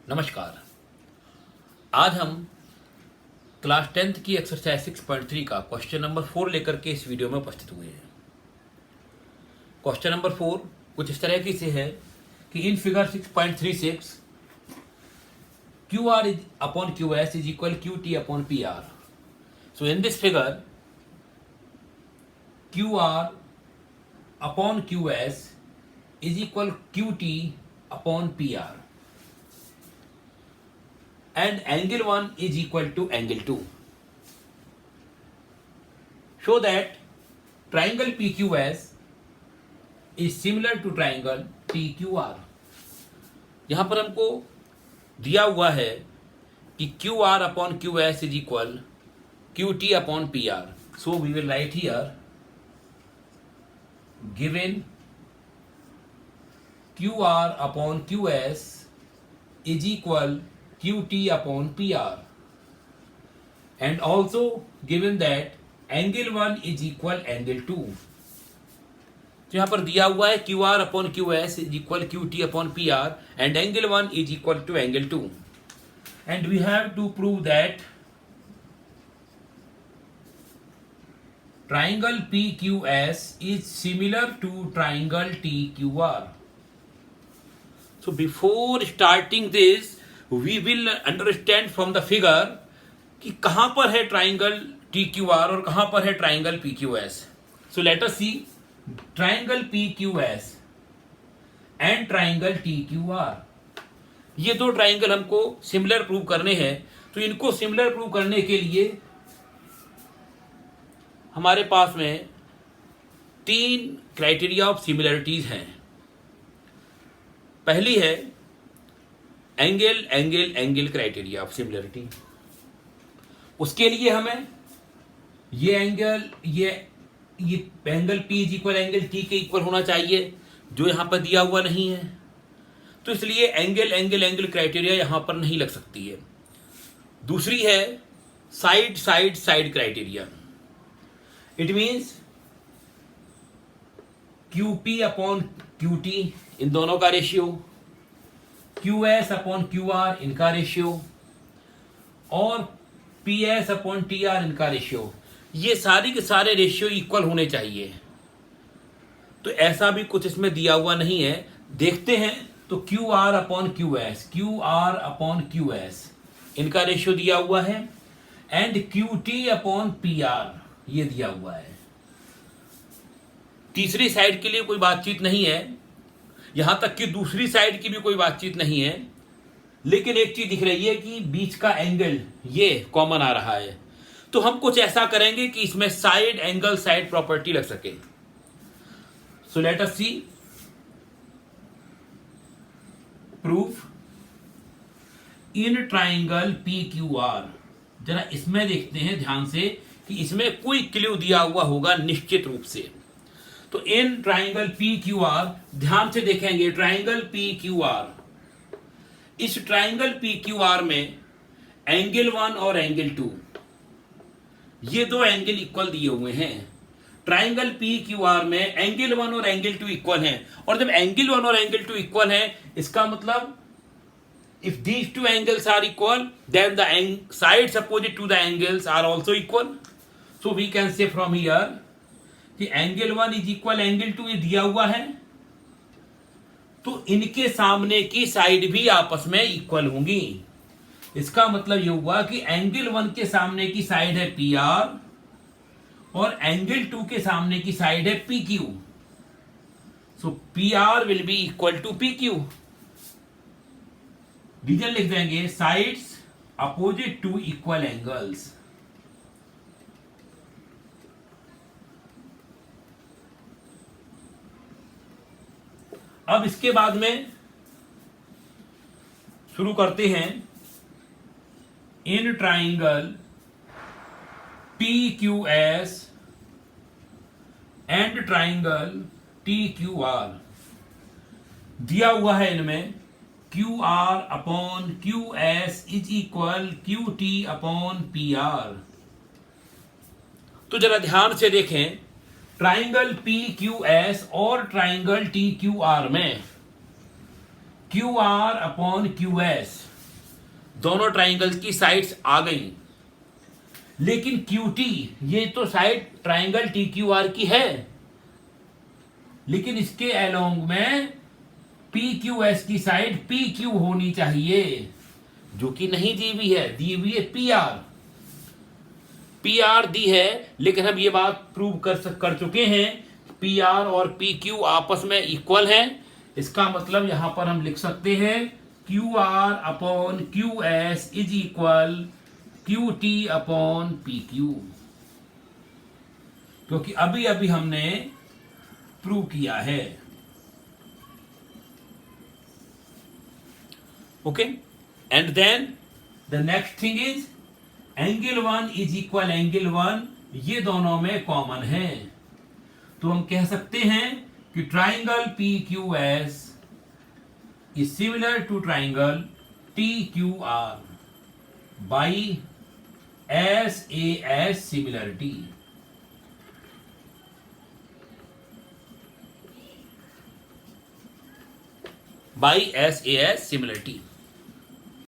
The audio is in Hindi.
नमस्कार। आज हम क्लास 10th की एक्सरसाइज 6.3 का क्वेश्चन नंबर 4 लेकर के इस वीडियो में उपस्थित हुए हैं। क्वेश्चन नंबर 4 कुछ इस तरह की से है कि in figure 6.36 QR upon QS is equal QT upon PR. So in this figure QR upon QS is equal QT upon PR. And angle 1 is equal to angle 2. Show that triangle PQS is similar to triangle TQR. यहाँ पर हमको दिया हुआ है कि QR upon QS is equal QT upon PR. So we will write here given QR upon QS is equal QT upon PR, and also given that angle 1 is equal angle 2. तो यहाँ पर दिया हुआ है QR upon QS is equal QT upon PR and angle 1 is equal to angle 2, and we have to prove that triangle PQS is similar to triangle TQR. So before starting this we will understand from the figure कि कहाँ पर है ट्राइंगल TQR और कहाँ पर है triangle PQS. So let us see triangle PQS and triangle TQR. ये दो ट्राइंगल हमको सिमिलर प्रूव करने हैं. तो इनको सिमिलर प्रूव करने के लिए हमारे पास में 3 क्राइटेरिया ऑफ सिमिलरिटीज हैं. पहली है angle angle angle criteria of similarity. उसके लिए हमें ये एंगल ये angle P is equal angle T के इक्वल होना चाहिए, जो यहां पर दिया हुआ नहीं है. तो इसलिए एंगल एंगल एंगल क्राइटेरिया यहां पर नहीं लग सकती है. दूसरी है side side side criteria. It means QP upon QT इन दोनों का रेशियो, QS अपॉन QR इनका रेशियो और PS अपॉन TR इनका रेशियो. ये सारी के सारे रेशियो इक्वल होने चाहिए. तो ऐसा भी कुछ इसमें दिया हुआ नहीं है. देखते हैं तो QR upon QR upon QS इनका रेशियो दिया हुआ है एंड QT अपॉन PR ये दिया हुआ है. तीसरी साइड के लिए कोई बातचीत नहीं है, यहां तक कि दूसरी साइड की भी कोई बातचीत नहीं है. लेकिन एक चीज दिख रही है कि बीच का एंगल ये कॉमन आ रहा है. तो हम कुछ ऐसा करेंगे कि इसमें साइड एंगल साइड प्रॉपर्टी लग सके. So let us see proof in triangle PQR. जरा इसमें देखते हैं ध्यान से कि इसमें कोई क्लू दिया हुआ होगा निश्चित रूप से. तो इन ट्राइंगल PQR ध्यान से देखेंगे. ट्राइंगल PQR, इस ट्राइंगल PQR में एंगल 1 और एंगल 2 ये दो एंगल इक्वल दिए हुए हैं. ट्राइंगल PQR में एंगल 1 और एंगल 2 इक्वल हैं. और जब एंगल 1 और एंगल 2 इक्वल हैं, इसका मतलब if these two angles are equal then the sides opposite to the angles are also equal. So we can say from here कि एंगल 1 इज इक्वल एंगल 2 ये दिया हुआ है. तो इनके सामने की साइड भी आपस में इक्वल होंगी. इसका मतलब ये हुआ कि एंगल 1 के सामने की साइड है PR और एंगल 2 के सामने की साइड है PQ. So PR will be equal to PQ. Reason लिख देंगे sides opposite to equal angles. अब इसके बाद में शुरू करते हैं in triangle PQS and triangle TQR. दिया हुआ है इनमें QR upon QS is equal QT upon PR. तो जरा ध्यान से देखें ट्राइंगल PQS और ट्राइंगल TQR में QR अपॉन QS दोनों ट्राइंगल की साइड्स आ गई, लेकिन QT ये तो साइड ट्राइंगल TQR की है, लेकिन इसके अलोंग में PQS की साइड PQ होनी चाहिए, जो कि नहीं दी हुई है। दी हुई है PR दी है, लेकिन हम ये बात प्रूव कर चुके हैं PR और PQ आपस में इक्वल है। इसका मतलब यहां पर हम लिख सकते हैं QR upon QS is equal QT upon PQ, क्योंकि अभी अभी हमने प्रूव किया है। Okay, and then the next thing is angle 1 is equal angle 1, ये दोनों में कॉमन है, तो हम कह सकते हैं कि triangle PQS is similar to triangle TQR by SAS similarity. By SAS similarity.